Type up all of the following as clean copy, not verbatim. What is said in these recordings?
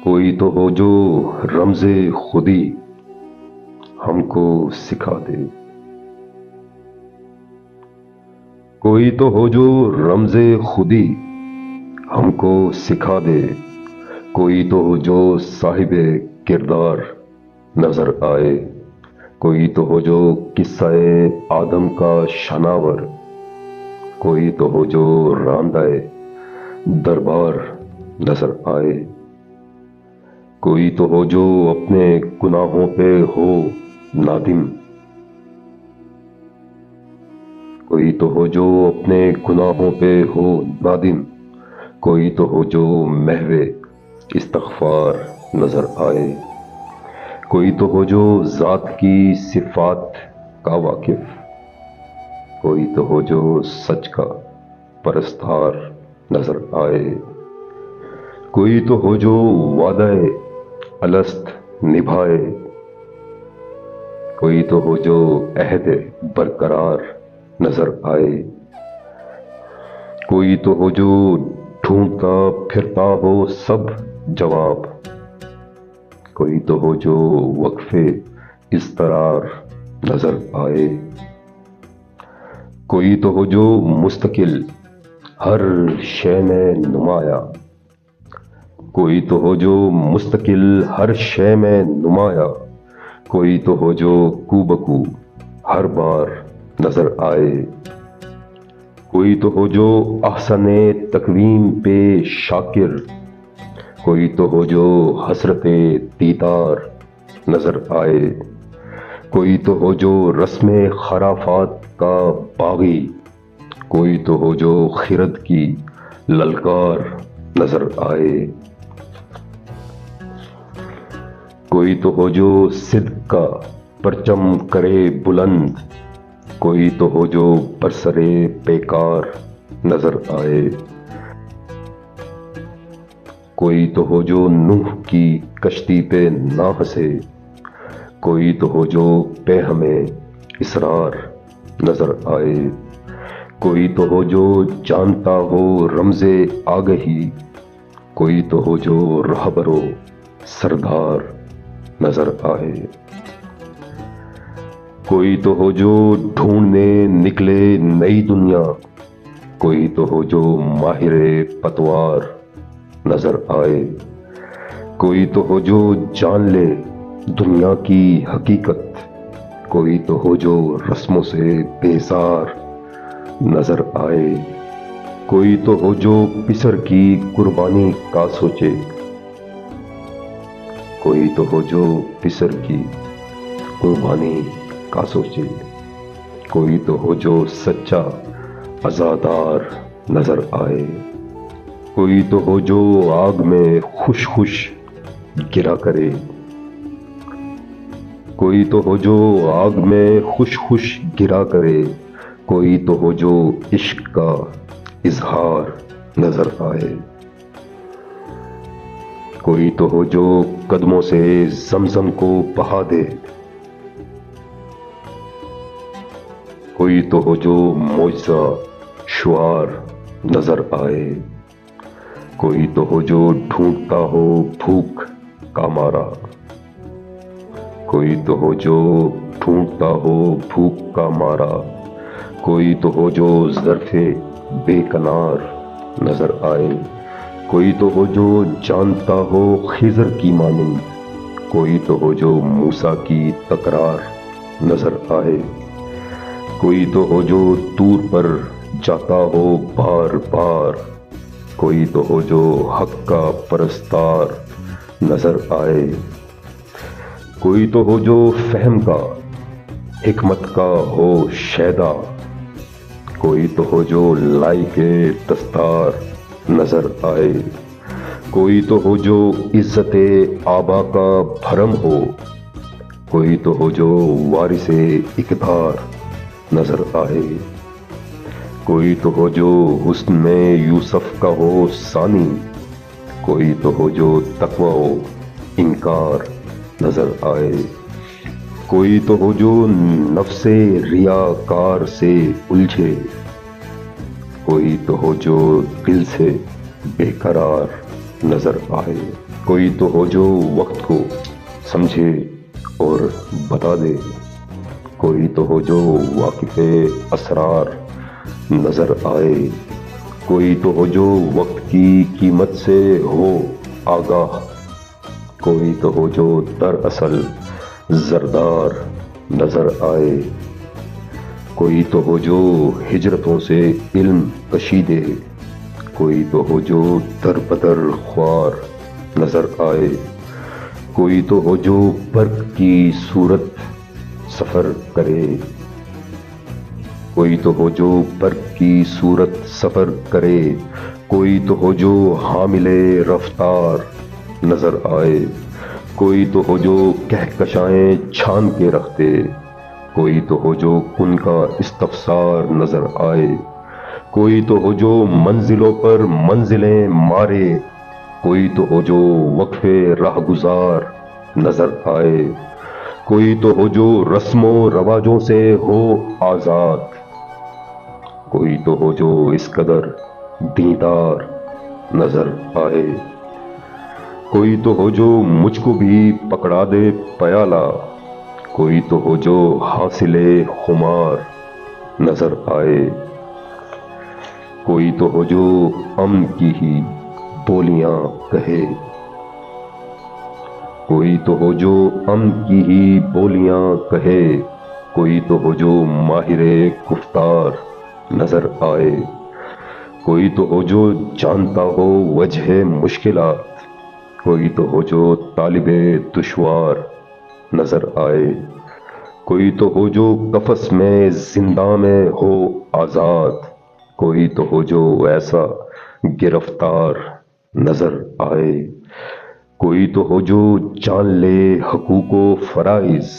کوئی تو ہو جو رمز خودی ہم کو سکھا دے، کوئی تو ہو جو رمز خودی ہم کو سکھا دے، کوئی تو ہو جو صاحب کردار نظر آئے، کوئی تو ہو جو قصہ آدم کا شناور، کوئی تو ہو جو راندہ دربار نظر آئے، کوئی تو ہو جو اپنے گناہوں پہ ہو نادم، کوئی تو ہو جو اپنے گناہوں پہ ہو نادم، کوئی تو ہو جو محو استغفار نظر آئے، کوئی تو ہو جو ذات کی صفات کا واقف، کوئی تو ہو جو سچ کا پرستار نظر آئے، کوئی تو ہو جو وعدہ الست نبھائے، کوئی تو ہو جو عہد برقرار نظر آئے، کوئی تو ہو جو ڈھونڈتا پھرتا ہو سب جواب، کوئی تو ہو جو وقف اضطرار نظر آئے، کوئی تو ہو جو مستقل ہر شے میں نمایاں، کوئی تو ہو جو مستقل ہر شے میں نمایاں، کوئی تو ہو جو کو بکو ہر بار نظر آئے، کوئی تو ہو جو احسن تقویم پہ شاکر، کوئی تو ہو جو حسرت دیدار نظر آئے، کوئی تو ہو جو رسم خرافات کا باغی، کوئی تو ہو جو خرد کی للکار نظر آئے، کوئی تو ہو جو صدق کا پرچم کرے بلند، کوئی تو ہو جو برسرے پیکار نظر آئے، کوئی تو ہو جو نوح کی کشتی پہ نہ ہنسے، کوئی تو ہو جو پہ ہمیں اسرار نظر آئے، کوئی تو ہو جو جانتا ہو رمز آگہی، کوئی تو ہو جو رہبر و سردار نظر آئے، کوئی تو ہو جو ڈھونڈنے نکلے نئی دنیا، کوئی تو ہو جو ماہر پتوار نظر آئے، کوئی تو ہو جو جان لے دنیا کی حقیقت، کوئی تو ہو جو رسموں سے بیزار نظر آئے، کوئی تو ہو جو پسر کی قربانی کا سوچے، کوئی تو ہو جو پسر کی قربانی کا سوچے، کوئی تو ہو جو سچا عزادار نظر آئے، کوئی تو ہو جو آگ میں خوش خوش گرا کرے، کوئی تو ہو جو آگ میں خوش خوش گرا کرے، کوئی تو ہو جو عشق کا اظہار نظر آئے، کوئی تو ہو جو قدموں سے زمزم کو بہا دے، کوئی تو ہو جو معجزہ شعار نظر آئے، کوئی تو ہو جو ڈھونڈتا ہو بھوک کا مارا، کوئی تو ہو جو ڈھونڈتا ہو بھوک کا مارا، کوئی تو ہو جو ظرف بے کنار نظر آئے، کوئی تو ہو جو جانتا ہو خضر کی مانند، کوئی تو ہو جو موسیٰ کی تکرار نظر آئے، کوئی تو ہو جو طور پر جاتا ہو بار بار، کوئی تو ہو جو حق کا پرستار نظر آئے، کوئی تو ہو جو فہم کا حکمت کا ہو شیدا، کوئی تو ہو جو لائق دستار نظر آئے، کوئی تو ہو جو عزت آبا کا بھرم ہو، کوئی تو ہو جو وارث اقتدار نظر آئے، کوئی تو ہو جو حسن میں یوسف کا ہو ثانی، کوئی تو ہو جو تقوی و انکار نظر آئے، کوئی تو ہو جو نفس ریاکار سے الجھے، کوئی تو ہو جو دل سے بے قرار نظر آئے۔ کوئی تو ہو جو وقت کو سمجھے اور بتا دے، کوئی تو ہو جو واقف اسرار نظر آئے، کوئی تو ہو جو وقت کی قیمت سے ہو آگاہ، کوئی تو ہو جو دراصل زردار نظر آئے، کوئی تو ہو جو ہجرتوں سے علم کشیدے، کوئی تو ہو جو در بدر خوار نظر آئے، کوئی تو ہو جو برق کی صورت سفر کرے، کوئی تو ہو جو برق کی صورت سفر کرے، کوئی تو ہو جو حامل رفتار نظر آئے، کوئی تو ہو جو کہکشائیں چھان کے رکھتے، کوئی تو ہو جو کن کا استفسار نظر آئے، کوئی تو ہو جو منزلوں پر منزلیں مارے، کوئی تو ہو جو وقفے راہ گزار نظر آئے، کوئی تو ہو جو رسم و رواجوں سے ہو آزاد، کوئی تو ہو جو اس قدر دیندار نظر آئے، کوئی تو ہو جو مجھ کو بھی پکڑا دے پیالہ، کوئی تو ہو جو حاصل خمار نظر آئے، کوئی تو ہو جو امن کی ہی بولیاں کہے، کوئی تو ہو جو امن کی ہی بولیاں کہے، کوئی تو ہو جو ماہر گفتار نظر آئے، کوئی تو ہو جو جانتا ہو وجہ مشکلات، کوئی تو ہو جو طالب دشوار نظر آئے، کوئی تو ہو جو قفس میں زنداں میں ہو آزاد، کوئی تو ہو جو ایسا گرفتار نظر آئے، کوئی تو ہو جو جان لے حقوق و فرائض،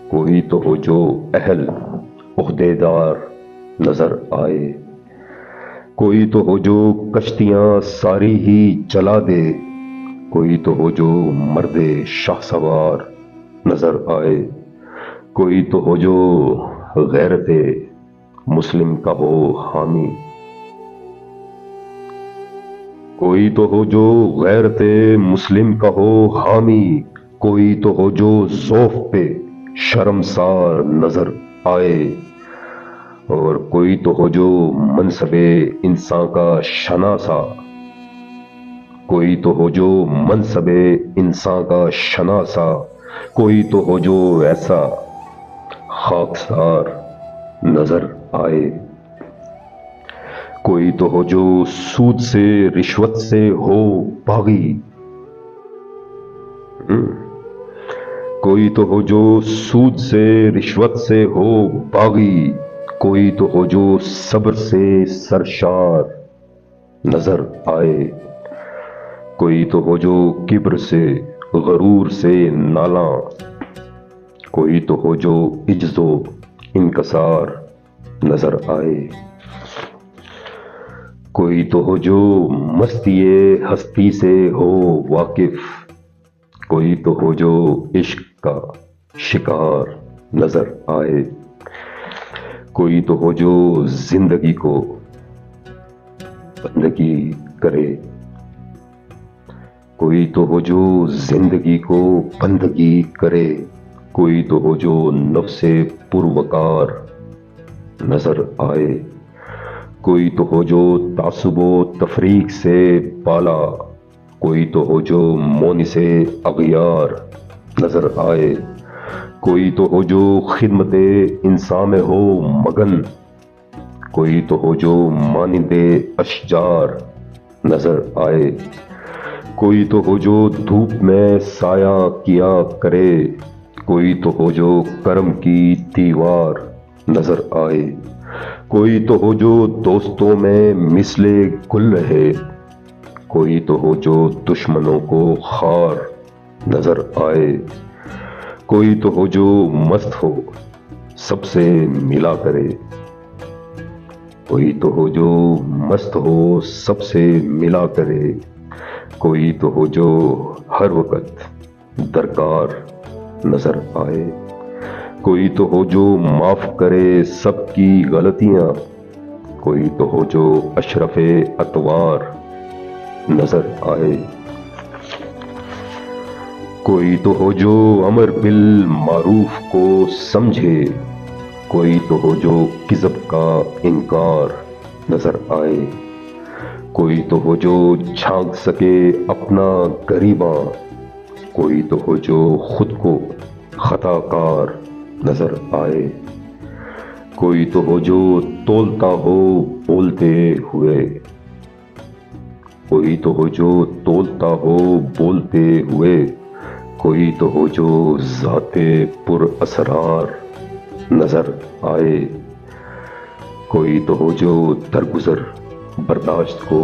کوئی تو ہو جو اہل عہدیدار نظر آئے، کوئی تو ہو جو کشتیاں ساری ہی جلا دے، کوئی تو ہو جو مرد شاہ سوار نظر آئے، کوئی تو ہو جو غیرت مسلم کا ہو حامی، کوئی تو ہو جو غیرت مسلم کا ہو حامی، کوئی تو ہو جو ذوف پہ شرمسار نظر آئے، اور کوئی تو ہو جو منصب انسان کا شناسا، کوئی تو ہو جو منصب انسان کا شناسا، کوئی تو ہو جو ایسا خاکسار نظر آئے، کوئی تو ہو جو سود سے رشوت سے ہو باغی، کوئی تو ہو جو سود سے رشوت سے ہو باغی، کوئی تو ہو جو صبر سے سرشار نظر آئے، کوئی تو ہو جو کبر سے غرور سے نالاں، کوئی تو ہو جو عجز و انکسار نظر آئے، کوئی تو ہو جو مستی ہستی سے ہو واقف، کوئی تو ہو جو عشق کا شکار نظر آئے، کوئی تو ہو جو زندگی کو بندگی کرے، کوئی تو ہو جو زندگی کو بندگی کرے، کوئی تو ہو جو نفس پروقار نظر آئے، کوئی تو ہو جو تعصب و تفریق سے بالا، کوئی تو ہو جو مونس اغیار نظر آئے، کوئی تو ہو جو خدمت انسان میں ہو مگن، کوئی تو ہو جو مانند اشجار نظر آئے، کوئی تو ہو جو دھوپ میں سایہ کیا کرے، کوئی تو ہو جو کرم کی دیوار نظر آئے، کوئی تو ہو جو دوستوں میں مثل گل رہے، کوئی تو ہو جو دشمنوں کو خار نظر آئے، کوئی تو ہو جو مست ہو سب سے ملا کرے، کوئی تو ہو جو مست ہو سب سے ملا کرے، کوئی تو ہو جو ہر وقت درکار نظر آئے، کوئی تو ہو جو معاف کرے سب کی غلطیاں، کوئی تو ہو جو اشرف اتوار نظر آئے۔ کوئی تو ہو جو امر بالمعروف کو سمجھے، کوئی تو ہو جو کذب کا انکار نظر آئے، کوئی تو ہو جو جھانک سکے اپنا گریباں، کوئی تو ہو جو خود کو خطا کار نظر آئے، کوئی تو ہو جو تولتا ہو بولتے ہوئے، کوئی تو ہو جو تولتا ہو بولتے ہوئے، کوئی تو ہو جو ذات پر اسرار نظر آئے، کوئی تو ہو جو درگزر برداشت کو